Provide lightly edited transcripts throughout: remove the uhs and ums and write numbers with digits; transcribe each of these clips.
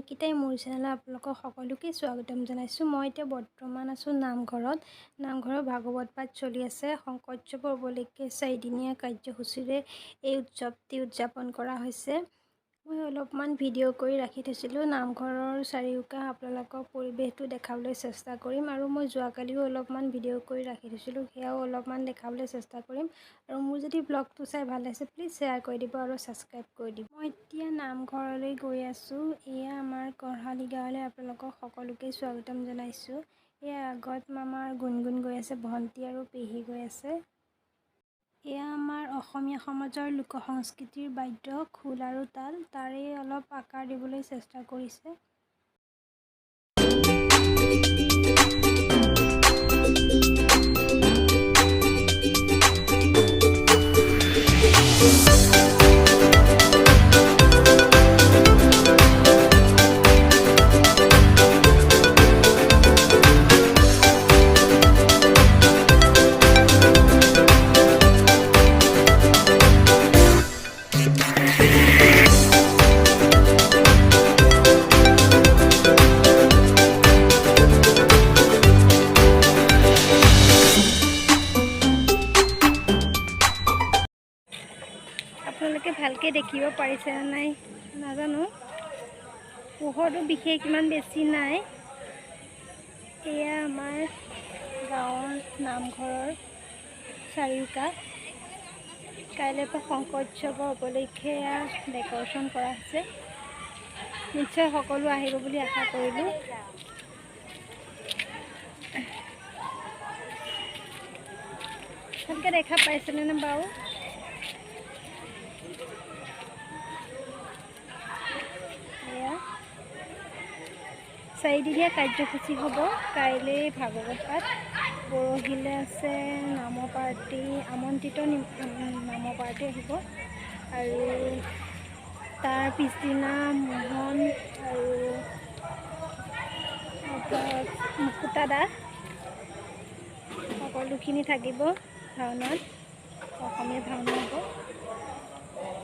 নিকিতাই মোৰ চেনেলত আপোনালোকক সকলোকে স্বাগতম জনাইছোঁ। মই এতিয়া বৰ্তমান আছোঁ নামঘৰত। নামঘৰৰ ভাগৱত পাঠ চলি আছে। ৎসৱৰ উপলক্ষে 4দিনীয়া কাৰ্যসূচীৰে এই উৎসৱটি উদযাপন কৰা হৈছে। মই অলপমান ভিডিঅ' কৰি ৰাখি থৈছিলোঁ। নামঘৰৰ চাৰিওকাষ আপোনালোকক পৰিৱেশটো দেখাবলৈ চেষ্টা কৰিম আৰু মই যোৱাকালিও অলপমান ভিডিঅ' কৰি ৰাখি থৈছিলোঁ, সেয়াও অলপমান দেখাবলৈ চেষ্টা কৰিম। আৰু মোৰ যদি ব্লগটো চাই ভাল লাগিছে প্লিজ শ্বেয়াৰ কৰি দিব আৰু ছাবস্ক্ৰাইব কৰি দিব। মই এতিয়া নামঘৰলৈ গৈ আছোঁ। এয়া আমাৰ কঢ়ালি গাঁৱলৈ আপোনালোকক সকলোকে স্বাগতম জনাইছোঁ। এয়া আগত আমাৰ গুণগুণ গৈ আছে, ভণ্টি আৰু পেহী গৈ আছে। এয়া আমাৰ অসমীয়া সমাজৰ লোক সংস্কৃতিৰ বাদ্য খোল আৰু তাল, তাৰে অলপ আকাৰ দিবলৈ চেষ্টা কৰিছে। আপোনালোকে ভালকৈ দেখিব পাৰিছে নে নাই নাজানো, পোহৰটো বিশেষ ইমান বেছি নাই। এয়া আমাৰ গাঁৱৰ নামঘৰৰ চাৰিওকাষ। কাইলৈৰ পৰা ৎসৱৰ উপলক্ষে ডেক'ৰেশ্যন কৰা হৈছে। নিশ্চয় সকলো আহিব বুলি আশা কৰিলোঁ। ভালকৈ দেখা পাইছেনে বাৰু? এয়া 4দিনীয়া কাৰ্যসূচী হ'ব। কাইলৈ ভাগৱত পাঠ, পৰহিলৈ আছে নামৰ পাৰ্টি, আমন্ত্ৰিত নামৰ পাৰ্টি আহিব আৰু তাৰ পিছদিনা মোহন আৰু মুকুতা দাস সকলোখিনি থাকিব ভাওনাত। অসমীয়া ভাওনা হ'ব।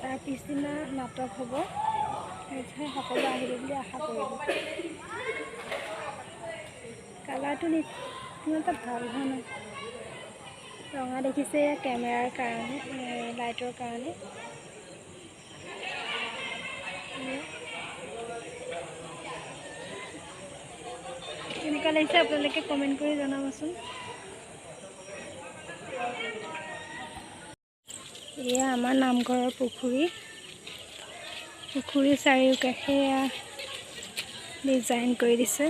তাৰ পিছদিনা নাটক হ'ব। নিশ্চয় সকলো আহিব বুলি আশা কৰিলোঁ। কালাৰটো ইমান এটা ভাল হোৱা নাই, ৰঙা দেখিছে কেমেৰাৰ কাৰণে, লাইটৰ কাৰণে। কেনেকুৱা লাগিছে আপোনালোকে কমেণ্ট কৰি জনাবচোন। এয়া আমাৰ নামঘৰৰ পুখুৰীৰ চাৰিওকাষে ডিজাইন কৰি দিছে।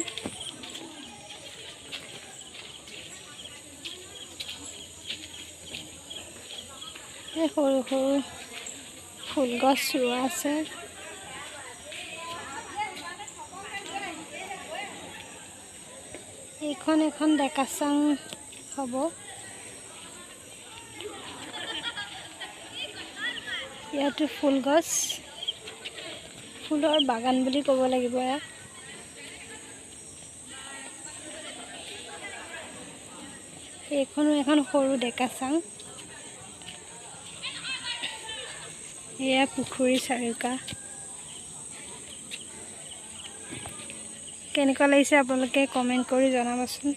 সৰু সৰু ফুল গছ ৰোৱা আছে। এইখন এখন ডেকাচাং হ'ব। ইয়াতো ফুল গছ, ফুলৰ বাগান বুলি ক'ব লাগিব ইয়াক। এইখনো এখন সৰু ডেকাচাং। এয়া পুখুৰীৰ চাৰিওকাষ। কেনেকুৱা লাগিছে আপোনালোকে কমেণ্ট কৰি জনাবচোন।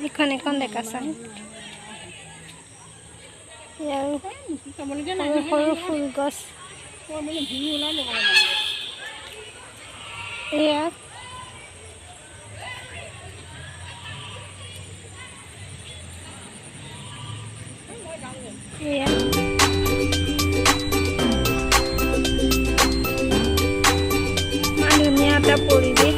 এইখন এখন ডেকাচাং। ইয়াৰ সৰু ফুল গছ। এয়া ইমান ধুনীয়া এটা পৰিৱেশ।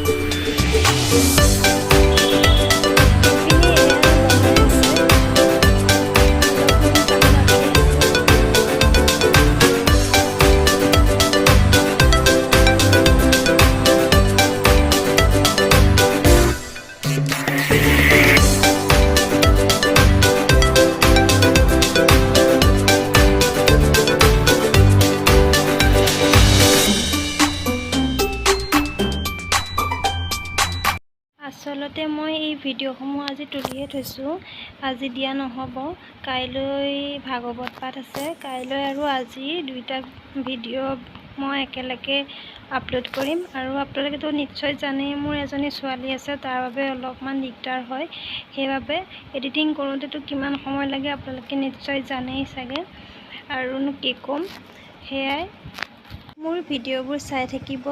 আচলতে মই এই ভিডিঅ'সমূহ আজি তুলিহে থৈছোঁ, আজি দিয়া নহ'ব। কাইলৈ ভাগৱত পাঠ আছে, কাইলৈ আৰু আজি দুইটা ভিডিঅ' মই একেলগে আপলোড কৰিম। আৰু আপোনালোকেতো নিশ্চয় জানেই মোৰ এজনী ছোৱালী আছে, তাৰ বাবে অলপমান দিগদাৰ হয়। সেইবাবে এডিটিং কৰোঁতেতো কিমান সময় লাগে আপোনালোকে নিশ্চয় জানেই চাগে, আৰুনো কি ক'ম। সেয়াই, মোৰ ভিডিঅ'বোৰ চাই থাকিব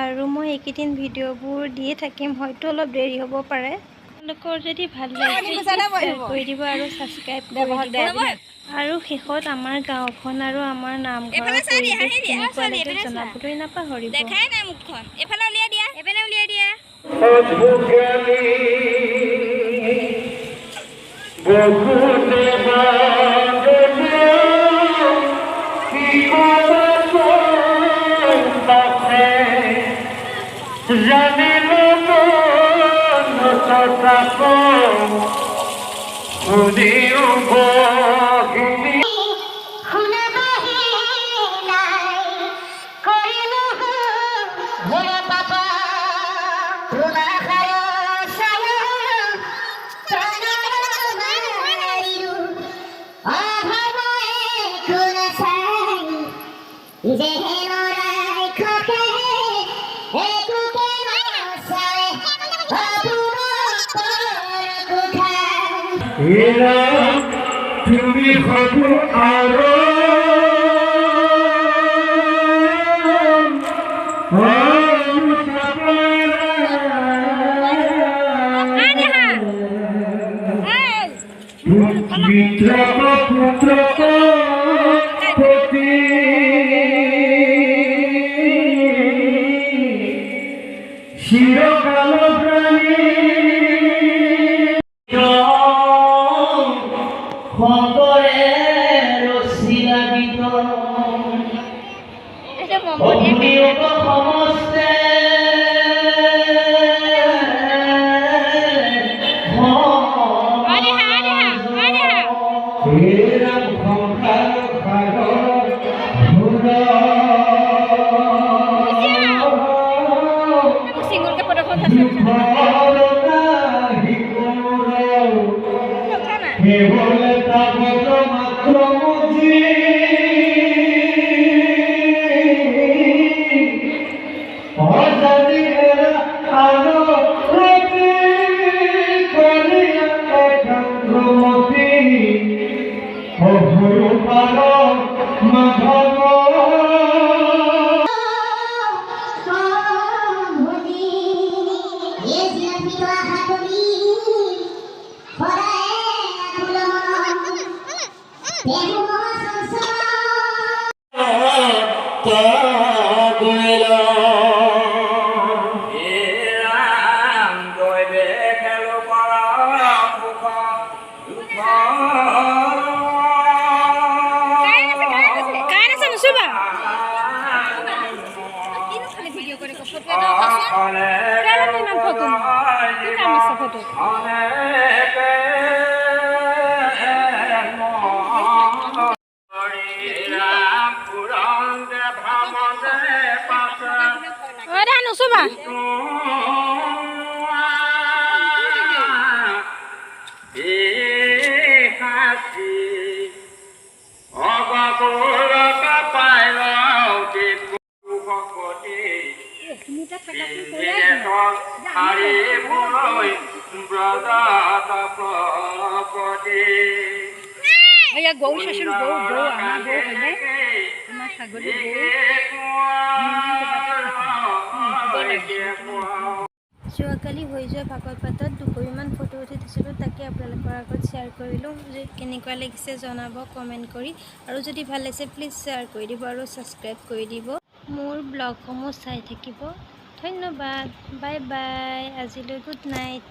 আৰু মই এইকেইদিন ভিডিঅ'বোৰ দিয়ে থাকিম, হয়তো অলপ দেৰি হ'ব পাৰে। আপোনালোকৰ যদি ভাল লাগে শ্বেয়াৰ কৰি দিব আৰু ছাবস্ক্ৰাইব কৰি দিব। আৰু শেষত আমাৰ গাঁওখন আৰু আমাৰ নামঘৰৰ পৰিৱেশ কেনেকুৱা লাগে জনাবলৈ নাপাহৰিব। দেখাই নাই মুখখন, এফালে উলিয়াই দিয়া, এফালে উলিয়াই দিয়া। তুমি হবো আরো পুত্র প্রতি শিরকাল প্রাণী সমস্তে গৌ শাশুড় গৌ গৌ আমার গৌ হলে আমার ছাগলী যোৱাকালি হৈ যোৱা ভাগৱত পাঠত দুকপিমান ফটো উঠি দিছিলোঁ, তাকে আপোনালোকৰ আগত শ্বেয়াৰ কৰিলোঁ। কেনেকুৱা লাগিছে জনাব কমেণ্ট কৰি, আৰু যদি ভাল লাগিছে প্লিজ শ্বেয়াৰ কৰি দিব আৰু ছাবস্ক্ৰাইব কৰি দিব। মোৰ ব্লগসমূহ চাই থাকিব। ধন্যবাদ, বাই বাই, আজিলৈ গুড নাইট।